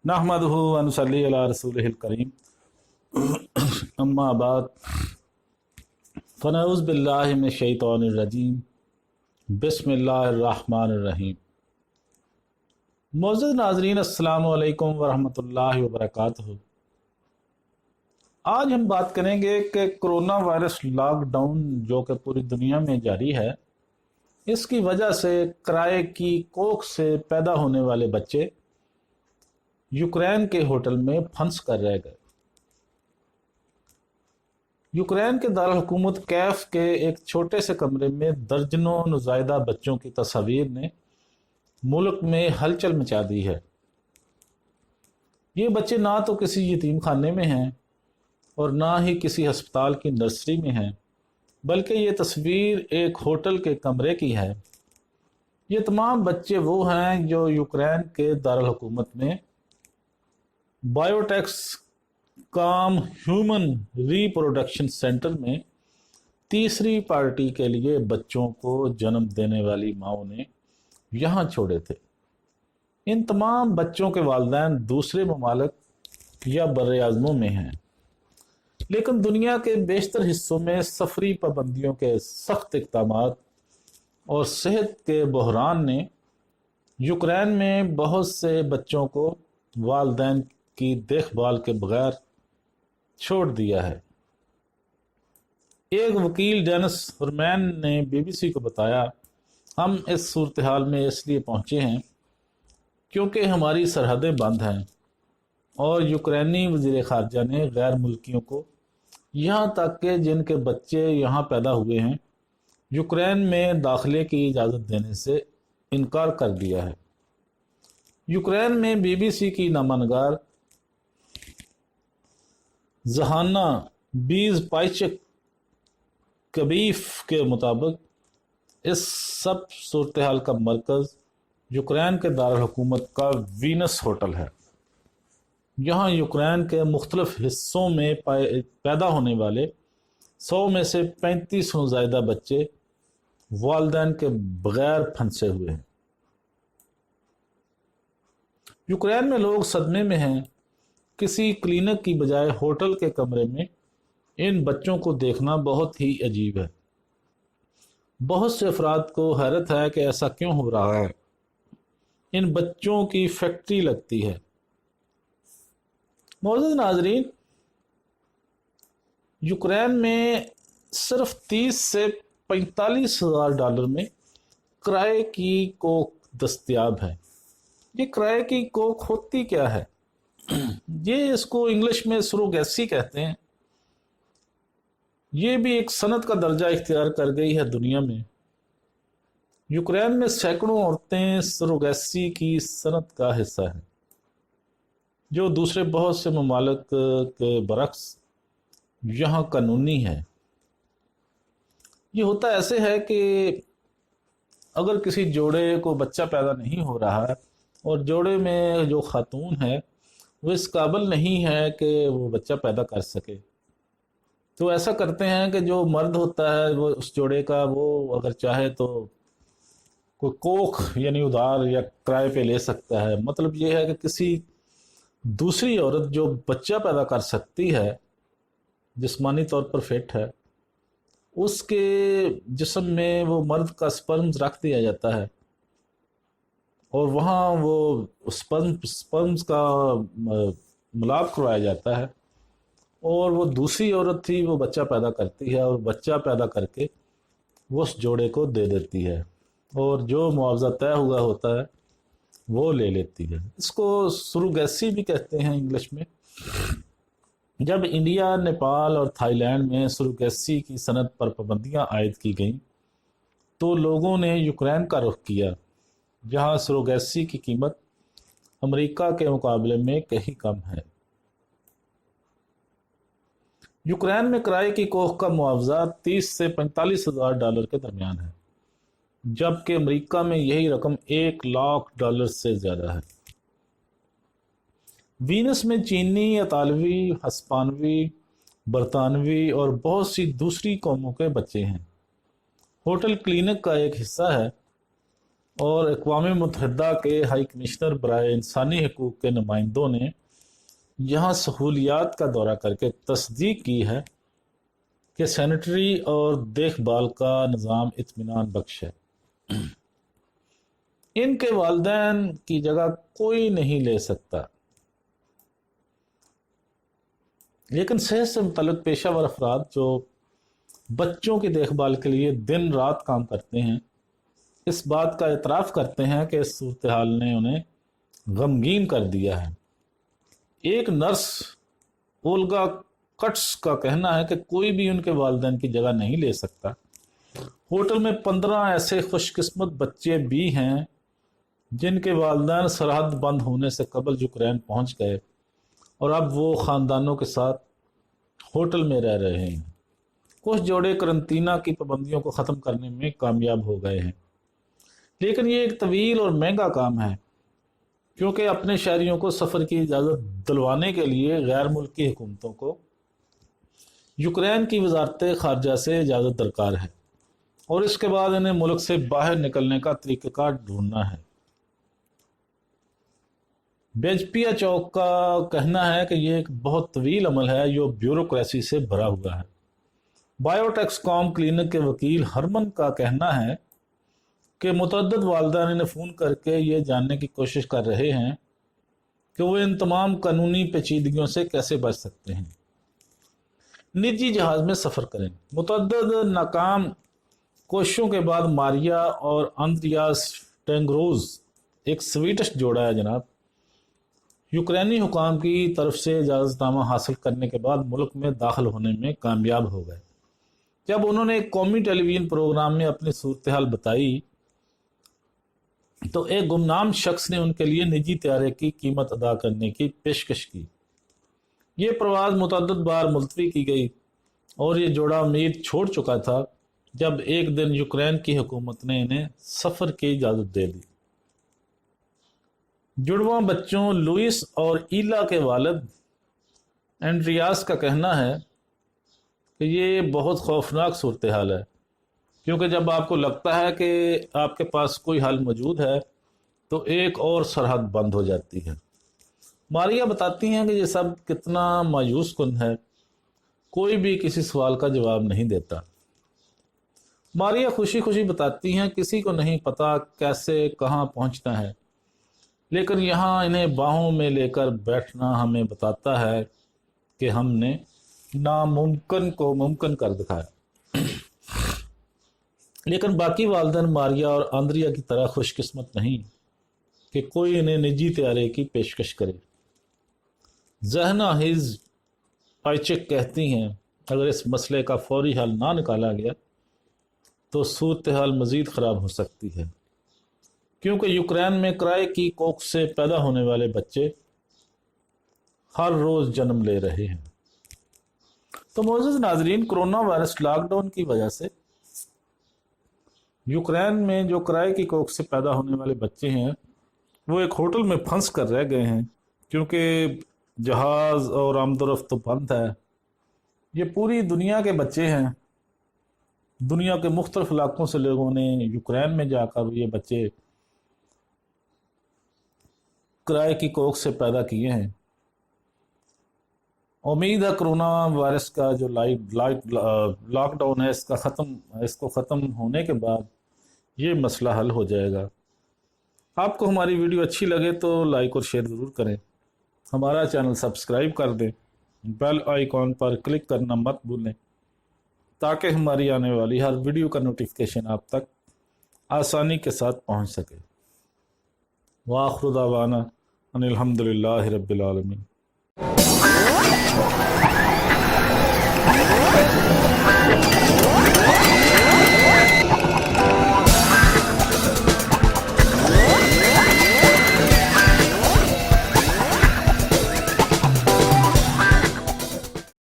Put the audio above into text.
नहमदुहु व नुसल्ली अला रसूलिहिल करीम अम्मा बाद फ़नऊज़ु बिल्लाहि मिनश शैतानिर रजीम बिस्मिल्लाहिर रहमानिर रहीम। मोअज़्ज़ज़ नाज़रीन, अस्सलामु अलैकुम व रहमतुल्लाहि व बरकातुहू। आज हम बात करेंगे कि कोरोना वायरस लॉकडाउन जो कि पूरी दुनिया में जारी है, इसकी वजह से किराए की कोख से पैदा होने वाले बच्चे यूक्रेन के होटल में फंस कर रह गए। यूक्रेन के दारुल हुकूमत कैफ के एक छोटे से कमरे में दर्जनों नुज़ायदा बच्चों की तस्वीर ने मुल्क में हलचल मचा दी है। ये बच्चे ना तो किसी यतीम खाने में हैं और ना ही किसी अस्पताल की नर्सरी में हैं, बल्कि ये तस्वीर एक होटल के कमरे की है। ये तमाम बच्चे वो हैं जो यूक्रेन के दारुल हुकूमत में बायोटेक्स काम ह्यूमन रिप्रोडक्शन सेंटर में तीसरी पार्टी के लिए बच्चों को जन्म देने वाली माओं ने यहाँ छोड़े थे। इन तमाम बच्चों के वालिदैन दूसरे ममालिक या बर्र-ए-आज़मों में हैं, लेकिन दुनिया के बेशतर हिस्सों में सफरी पाबंदियों के सख्त इक़दामात और सेहत के बहरान ने यूक्रेन में बहुत से बच्चों को वालिदैन की देखभाल के बगैर छोड़ दिया है। एक वकील डेनिस हुरमैन ने बीबीसी को बताया, हम इस सूरत हाल में इसलिए पहुंचे हैं क्योंकि हमारी सरहदें बंद हैं और यूक्रेनी वज़ीर ख़ारजा ने गैर मुल्कियों को, यहाँ तक कि जिनके बच्चे यहाँ पैदा हुए हैं, यूक्रेन में दाखिले की इजाज़त देने से इनकार कर दिया है। यूक्रेन में बीबीसी की नामनगार जहाना बीज़पाइचक कबीफ के मुताबिक इस सब सूरत हाल का मरकज़ यूक्रेन के दारुल हुकूमत का वीनस होटल है। यहाँ यूक्रेन के मुख्तलिफ हिस्सों में पैदा होने वाले 100 में से 35 नुज़ायदा बच्चे वालिदैन के बगैर फंसे हुए हैं। यूक्रेन में लोग सदमे में हैं। किसी क्लिनिक की बजाय होटल के कमरे में इन बच्चों को देखना बहुत ही अजीब है। बहुत से अफराद को हैरत है कि ऐसा क्यों हो रहा है। इन बच्चों की फैक्ट्री लगती है। मोअज़्ज़ज़ नाज़रीन, यूक्रेन में सिर्फ 30 से 45 हज़ार डॉलर में किराए की कोख दस्तयाब है। ये किराए की कोख होती क्या है? ये इसको इंग्लिश में सरोगेसी कहते हैं। ये भी एक सनत का दर्जा इख्तियार कर गई है दुनिया में। यूक्रेन में सैकड़ों औरतें सरोगेसी की सनत का हिस्सा हैं, जो दूसरे बहुत से ममालिक के बरक्स यहाँ कानूनी है। ये होता ऐसे है कि अगर किसी जोड़े को बच्चा पैदा नहीं हो रहा है और जोड़े में जो खातून है वो इस काबिल नहीं है कि वो बच्चा पैदा कर सके, तो ऐसा करते हैं कि जो मर्द होता है वो उस जोड़े का, वो अगर चाहे तो कोई कोख यानी उधार या किराए पे ले सकता है। मतलब ये है कि किसी दूसरी औरत जो बच्चा पैदा कर सकती है, जिस्मानी तौर पर फिट है, उसके जिस्म में वो मर्द का स्पर्म्स रख दिया जाता है और वहाँ वो स्पर्म्स का मिलाप करवाया जाता है और वो दूसरी औरत थी वो बच्चा पैदा करती है और बच्चा पैदा करके वो उस जोड़े को दे देती है और जो मुआवजा तय हुआ होता है वो ले लेती है। इसको सरोगेसी भी कहते हैं इंग्लिश में। जब इंडिया, नेपाल और थाईलैंड में सरोगेसी की सनत पर पाबंदियाँ आयद की गईं तो लोगों ने यूक्रेन का रुख किया, जहाँ सरोगेसी की कीमत अमेरिका के मुकाबले में कहीं कम है। यूक्रेन में किराए की कोख का मुआवजा 30 से 45 हज़ार डॉलर के दरमियान है, जबकि अमेरिका में यही रकम 1 लाख डॉलर से ज़्यादा है। वीनस में चीनी, इतालवी, हस्पानवी, बरतानवी और बहुत सी दूसरी कौमों के बच्चे हैं। होटल क्लिनिक का एक हिस्सा है اور اقوام متحدہ کے ہائی کمشنر برائے انسانی حقوق کے نمائندوں نے یہاں سہولیات کا دورہ کر کے تصدیق کی ہے کہ سینیٹری اور دیکھ بھال کا نظام اطمینان بخش ہے۔ ان کے والدین کی جگہ کوئی نہیں لے سکتا، لیکن صحت سے متعلق پیشہ ور افراد جو بچوں کی دیکھ بھال کے لیے دن رات کام کرتے ہیں اس بات کا اعتراف کرتے ہیں کہ اس صورتحال نے انہیں غمگین کر دیا ہے۔ ایک نرس اولگا کٹس کا کہنا ہے کہ کوئی بھی ان کے والدین کی جگہ نہیں لے سکتا۔ ہوٹل میں 15 ایسے خوش قسمت بچے بھی ہیں جن کے والدین سرحد بند ہونے سے قبل یوکرین پہنچ گئے اور اب وہ خاندانوں کے ساتھ ہوٹل میں رہ رہے ہیں۔ کچھ جوڑے قرنطینہ کی پابندیوں کو ختم کرنے میں کامیاب ہو گئے ہیں، لیکن یہ ایک طویل اور مہنگا کام ہے، کیونکہ اپنے شہریوں کو سفر کی اجازت دلوانے کے لیے غیر ملکی حکومتوں کو یوکرین کی وزارت خارجہ سے اجازت درکار ہے، اور اس کے بعد انہیں ملک سے باہر نکلنے کا طریقہ کار ڈھونڈنا ہے۔ بیجپیا چوک کا کہنا ہے کہ یہ ایک بہت طویل عمل ہے جو بیوروکریسی سے بھرا ہوا ہے۔ بائیوٹیکس کام کلینک کے وکیل ہرمن کا کہنا ہے کہ متعدد والدین انہیں فون کر کے یہ جاننے کی کوشش کر رہے ہیں کہ وہ ان تمام قانونی پیچیدگیوں سے کیسے بچ سکتے ہیں۔ نجی جہاز میں سفر کریں۔ متعدد ناکام کوششوں کے بعد ماریا اور اندریاس ٹینگروز ایک سویڈش جوڑا ہے جناب، یوکرینی حکام کی طرف سے اجازت نامہ حاصل کرنے کے بعد ملک میں داخل ہونے میں کامیاب ہو گئے۔ جب انہوں نے ایک قومی ٹیلی ویژن پروگرام میں اپنی صورتحال بتائی تو ایک گمنام شخص نے ان کے لیے نجی طیارے کی قیمت ادا کرنے کی پیشکش کی۔ یہ پرواز متعدد بار ملتوی کی گئی اور یہ جوڑا امید چھوڑ چکا تھا جب ایک دن یوکرین کی حکومت نے انہیں سفر کی اجازت دے دی۔ جڑواں بچوں لوئس اور ایلا کے والد اینڈریاس کا کہنا ہے کہ یہ بہت خوفناک صورتحال ہے، کیونکہ جب آپ کو لگتا ہے کہ آپ کے پاس کوئی حل موجود ہے تو ایک اور سرحد بند ہو جاتی ہے۔ ماریا بتاتی ہیں کہ یہ سب کتنا مایوس کن ہے، کوئی بھی کسی سوال کا جواب نہیں دیتا۔ ماریا خوشی خوشی بتاتی ہیں کسی کو نہیں پتا کیسے کہاں پہنچنا ہے، لیکن یہاں انہیں باہوں میں لے کر بیٹھنا ہمیں بتاتا ہے کہ ہم نے ناممکن کو ممکن کر دکھایا۔ لیکن باقی والدین ماریا اور آندریا کی طرح خوش قسمت نہیں کہ کوئی انہیں نجی طیارے کی پیشکش کرے۔ زہنا ہیز پائچک کہتی ہیں اگر اس مسئلے کا فوری حل نہ نکالا گیا تو صورتحال مزید خراب ہو سکتی ہے، کیونکہ یوکرین میں کرائے کی کوکھ سے پیدا ہونے والے بچے ہر روز جنم لے رہے ہیں۔ تو معزز ناظرین، کرونا وائرس لاک ڈاؤن کی وجہ سے یوکرین میں جو کرائے کی کوکھ سے پیدا ہونے والے بچے ہیں وہ ایک ہوٹل میں پھنس کر رہ گئے ہیں، کیونکہ جہاز اور آمد و رفت تو بند ہے۔ یہ پوری دنیا کے بچے ہیں، دنیا کے مختلف علاقوں سے لوگوں نے یوکرین میں جا کر یہ بچے کرائے کی کوکھ سے پیدا کیے ہیں۔ امید ہے کرونا وائرس کا جو لاک ڈاؤن ہے اس کو ختم ہونے کے بعد یہ مسئلہ حل ہو جائے گا۔ آپ کو ہماری ویڈیو اچھی لگے تو لائک اور شیئر ضرور کریں، ہمارا چینل سبسکرائب کر دیں، بیل آئیکن پر کلک کرنا مت بھولیں تاکہ ہماری آنے والی ہر ویڈیو کا نوٹیفیکیشن آپ تک آسانی کے ساتھ پہنچ سکے۔ وآخر دعوانا ان الحمدللہ رب العالمین۔